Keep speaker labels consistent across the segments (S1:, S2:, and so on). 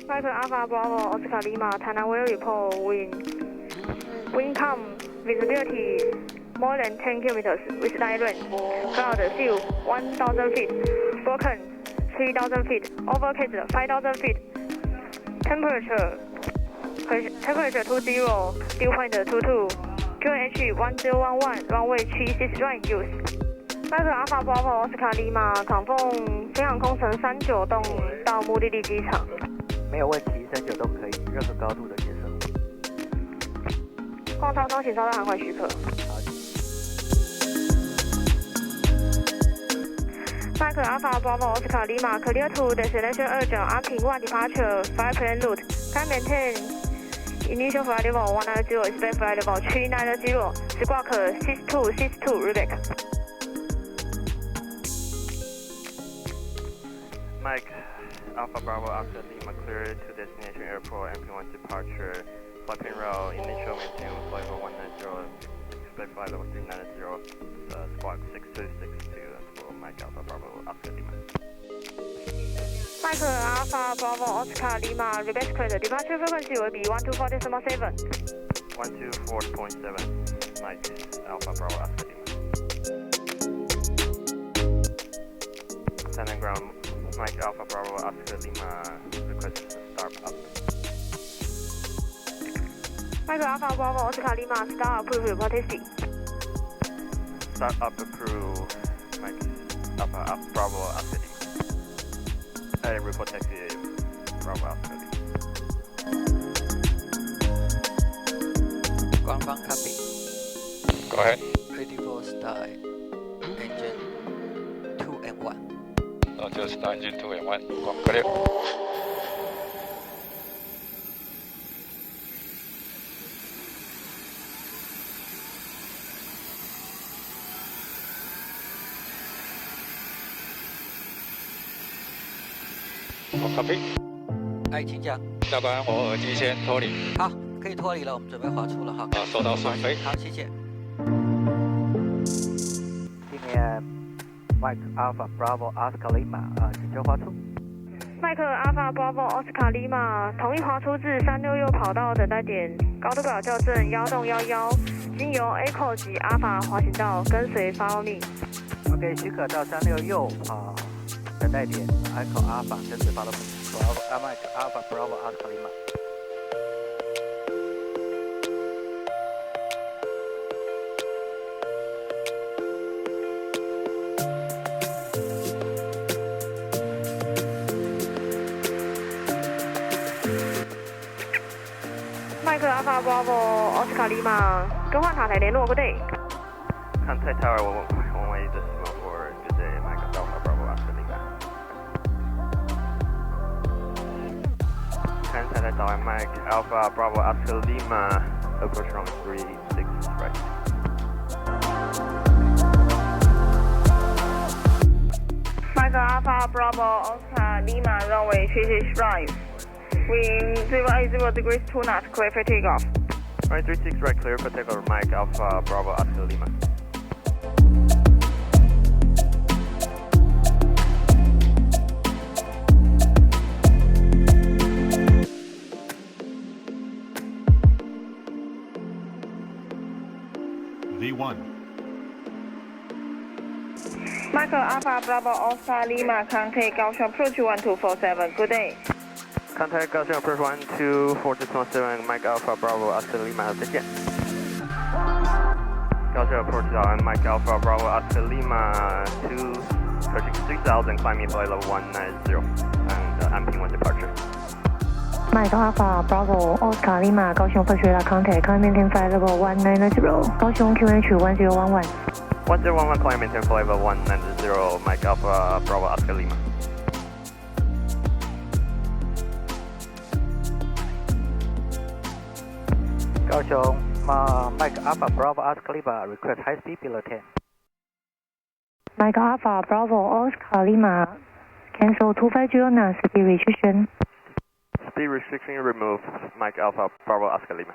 S1: Mike Alpha Bravo Oscar Lima, Tainan will report wind calm visibility more than 10 kilometers with light rain. Cloud sea 1,000 feet, broken 3,000 feet, overcast 5,000 feet. Temperature 20, dew point 22, QNH 1011, runway 36 right use. Mike Alpha Bravo Oscar Lima 扛奉飞航空城39栋到目的地机场。
S2: 没有问题，39栋可以，任何高度都接受。
S1: 空舱中请收到航管许可。Mike Alpha Bravo Oscar Lima clear to destination 29 Arctic 1 departure 5 plan route. Can maintain initial flight level 190, expect flight level 390. SKRIK 6262 Rebecca.
S3: Mike Alpha Bravo Oscar Lima clear to destination airport MP1 departure. Flight plan route initial maintain flight level 190. Expect flight level 390. SKRIK 6262 for Mike Alpha Bravo Oscar Lima.
S1: Mike Alpha Bravo Oscar Lima Rebecca. Departure frequency will be 124.7.
S3: 124.7 Mike Alpha Bravo Oscar Lima. Tainan ground Mike Alpha Bravo Oscar Lima request start up.
S1: Mike Alpha Bravo Oscar Lima start approved report taxi.
S3: Start up approved Mike Alpha Bravo Oscar Lima. Report taxi Bravo Oscar Lima.
S2: 官方 copy.
S4: Go ahead.
S2: Ready for start. Engine 2 and 1.
S4: Just start engine 2 and 1. Clear. Copy.
S2: 哎，请讲。
S4: 下班我耳机先脱离。
S2: 好，可以脱离了，我们准备滑出了哈。
S4: 好，收到顺飞。
S2: 好，谢谢。
S5: 今年 Mike Alpha Bravo Oscar Lima 请求滑出。
S1: Mike Alpha Bravo Oscar Lima 同意滑出至366跑道等待点，高度表校正1栋11，经由 Echo 及 Alpha 滑行道跟随 Follow me。OK，
S5: 许可到36右跑等待点 Echo Alpha 跟随 Follow me。Mike Alpha Bravo Oscar Lima。Mike
S1: Alpha Bravo Oscar Lima 更换塔台联络 Good day。
S3: Contact tower 118 decimal 4 Good day Mike Alpha Bravo Oscar Lima. Contact tower Mike Alpha Bravo Oscar Lima. Approach runway 36 right.
S1: Mike Alpha Bravo Oscar Lima runway 36 right. Wind 080 degrees 2 knots, clear for takeoff.
S3: Runway 36 right, clear for takeoff Mike Alpha Bravo Oscar Lima.
S6: V1.
S1: Mike Alpha Bravo Oscar Lima contact Kaohsiung approach 1247. Good day.
S3: Contact Kaohsiung approach 12427 Mike Alpha Bravo Oscar Lima. 再见。Kaohsiung approach Mike Alpha Bravo Oscar Lima 2 approaching 3000, climbing flight level 190 and MP1 departure.
S1: Mike Alpha Bravo Oscar Lima 高雄 approach contact climbing flight level 190. 高雄 QNH 1011.
S3: 1011 climb maintain flight level 190 Mike Alpha Bravo Oscar Lima.
S5: Kaohsiung Mike Alpha Bravo Oscar Lima request high speed below 10.
S1: Mike Alpha Bravo Oscar Lima cancel 250 knots speed restriction.
S3: Speed restriction removed Mike Alpha Bravo Oscar Lima.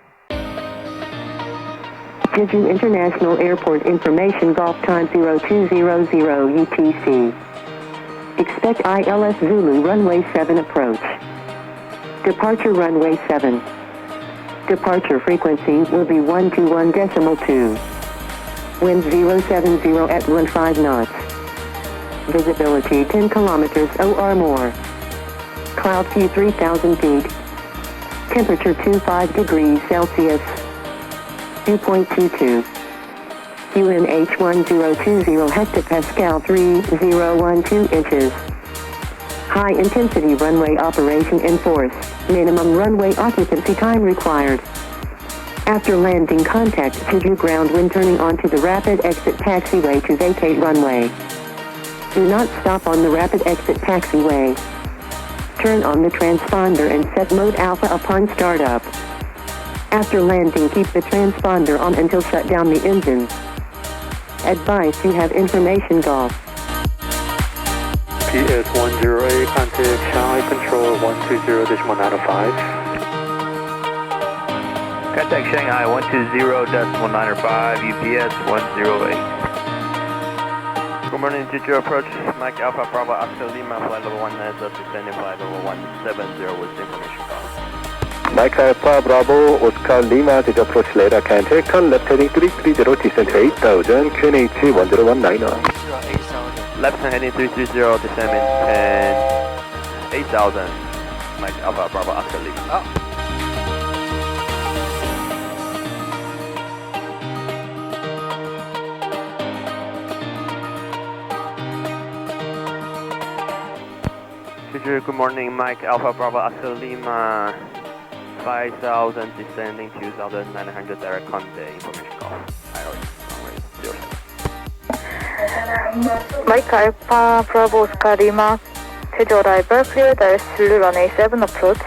S7: Jeju International Airport information golf time 0200 UTC. Expect ILS Zulu runway 7 approach. Departure runway 7. Departure frequency will be 121.2. Wind 070 at 15 knots. Visibility 10 kilometers or more. Cloud view 3,000 feet. Temperature 25 degrees Celsius. Dew point 22. QNH 1020 hectopascal 3012 inches. High intensity runway operation enforced. Minimum runway occupancy time required. After landing, contact Jeju ground when turning onto the rapid exit taxiway to vacate runway. Do not stop on the rapid exit taxiway. Turn on the transponder and set mode alpha upon startup. After landing, keep the transponder on until shut down the engine. Advice: you have information golf.
S6: PS108, contact Shanghai Control 120.195.
S3: Contact Shanghai 120.195, UPS 108. Good morning, Jeju approach, Mike Alpha Bravo Oscar Lima, flight level 19, descending flight level 170 with information call.
S6: Mike Alpha Bravo Oscar Lima, Jeju approach radar contact, turn left heading 330, descent to 8,000, QNH 1019.
S2: 8,000.
S3: Left hand heading 330, descending 8,000, Mike Alpha Bravo Oscar Lima.
S2: Oh.
S3: Good morning, Mike Alpha Bravo Oscar Lima, 5,000 descending 2,900 direct contact information call.
S1: Mike Alpha Bravo Oscar Lima, Jeju arrival, clear direct Zulu runway 7 approach.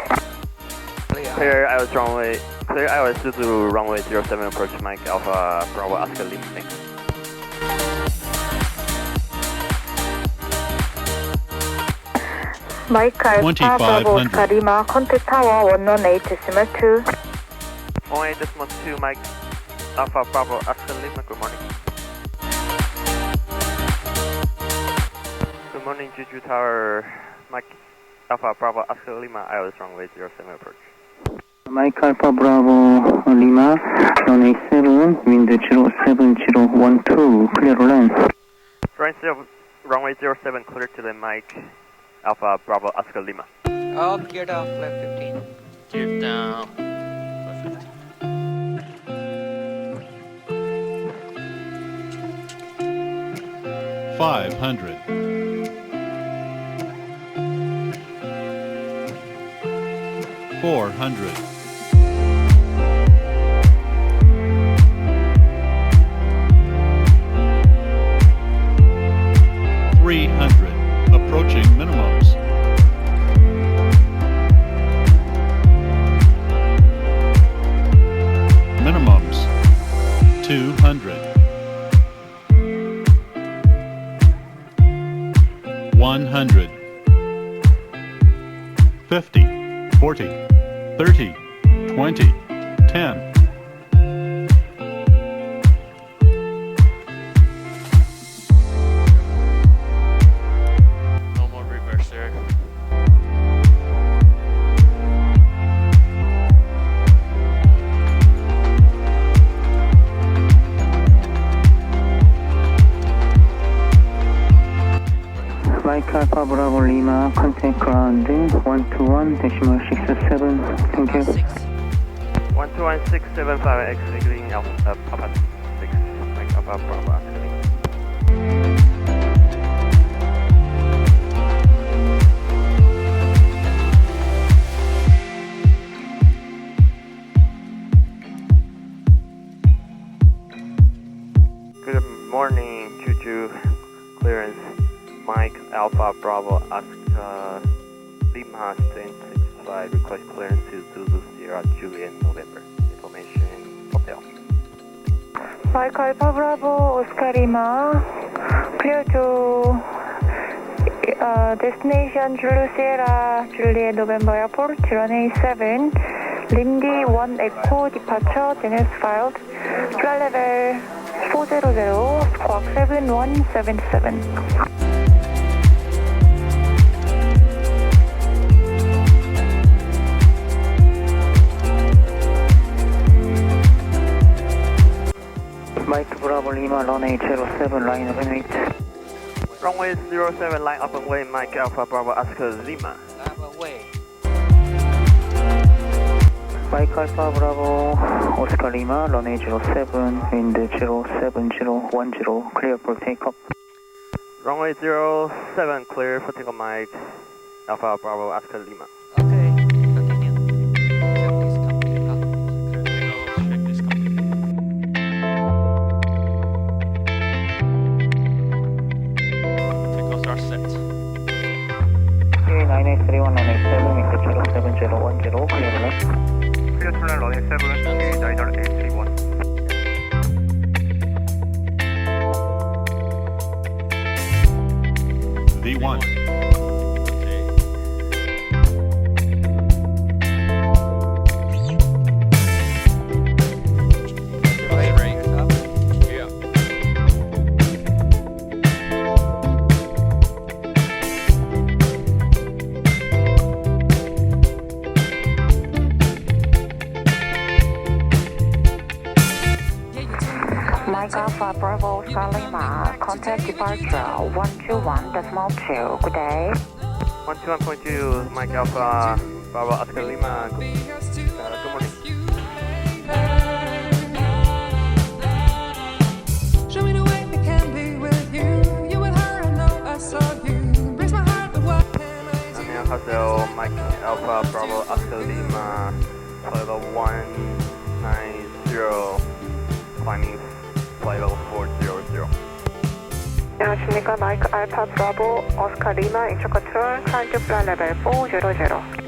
S3: Clear IOS Zulu runway 07 approach, Mike Alpha Bravo Oscar Lima. Thanks.
S1: Mike Alpha Bravo Oscar Lima, contact tower 118.2.
S3: 118.2, Mike Alpha Bravo Oscar Lima, good morning. Good morning, Jeju Tower, Mike Alpha Bravo Oscar Lima, IOS runway 07 approach.
S5: Mike Alpha Bravo Lima, runway 7, wind 07012, clear to land.
S3: Runway 07, clear to the Mike Alpha Bravo Oscar Lima.
S2: Oh, gear down, flight 15.
S8: Gear down.
S9: 500. 400. 300. Approaching minimums. Minimums 200. 100. 50. 40. 30. 20. 10.
S8: No more reverse there.
S5: Mike Alpha Bravo Lima, contact ground 121.67. Thank you.
S3: 121.675 exiting Alpha 6, Mike Alpha Bravo Oscar Lima. Good morning, Jeju clearance, Mike Alpha Bravo Oscar Lima 265, request clearance to Zulu Sierra Juliet November. Information hotel.
S1: Mike Alpha Bravo Oscar Lima, clear to destination Zulu Sierra Juliet November Airport, runway 7, Lindy 1 Echo departure, DNS filed, flight level 400, squawk 7177.
S5: Lima, runway 07, line up and wait.
S3: Runway 07, line up and wait, Mike Alpha Bravo Oscar Lima.
S2: Away.
S5: Mike Alpha Bravo Oscar Lima, runway 07, wind 07010, clear for takeoff.
S3: Runway 07, clear for takeoff, Mike Alpha Bravo Oscar Lima.
S2: Okay, continue. Check this company.
S8: Check this company. Takeoffs are set.
S5: 9831, runway 7, wind 07010, clear left.
S3: Clear to land runway 7, 831.
S9: V1.
S8: Okay.
S2: Right.
S8: Yeah.
S7: Mike Alpha Bravo Oscar Lima, contact departure 121.2. Good day.
S3: 121.2, Mike Alpha Bravo Oscar Lima. Good morning.
S10: Show me the way I can be with you. You with her, I know I saw you. Breaks my heart, but what can I do?
S3: 안녕하세요, Mike Alpha Bravo Oscar Lima. Flight level 190, climbing flight level 400.
S1: 안녕하십니까. 마이크 알파 브라보 오스카 리마 인천 컨트롤 클라이언트 플라이 레벨 400.